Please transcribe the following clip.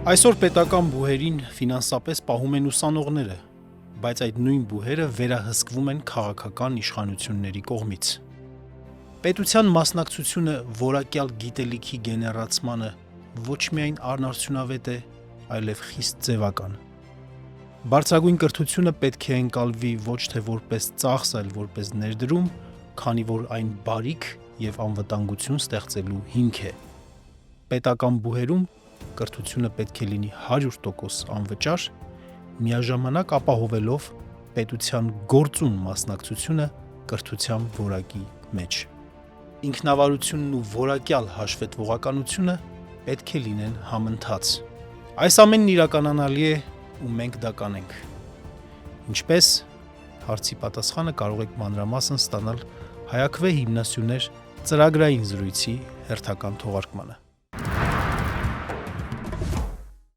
Այսօր պետական բուհերին ֆինանսապես պահում են ուսանողները, բայց այդ նույն բուհերը վերահսկվում են քաղաքական իշխանությունների կողմից։ Պետության մասնակցությունը որակյալ գիտելիքի գեներացմանը ոչ միայն անարդյունավետ է, այլև խիստ ձևական։ Բարձրագույն կրթությունը պետք է ընկալվի ոչ թե որպես ծախս, այլ որպես ներդրում, քանի որ այն բարիք և անվտանգություն ստեղծելու հիմք է։ Պետական բուհերում կրթությունը պետք է լինի 100% անվճար, միաժամանակ ապահովելով պետության գործուն մասնակցությունը կրթության որակի մեջ։ Ինքնավարությունն ու որակյալ հաշվետվողականությունը պետք է լինեն համընթաց։ Այս ամենն իրականանալի է ու մենք դա կանենք։ Ինչպես, հարցի պատասխանը կարող եք մանրամասն ստանալ Հայաքվե հիմնասյուներ ծրագրային զրույցի հերթական թողարկմանը։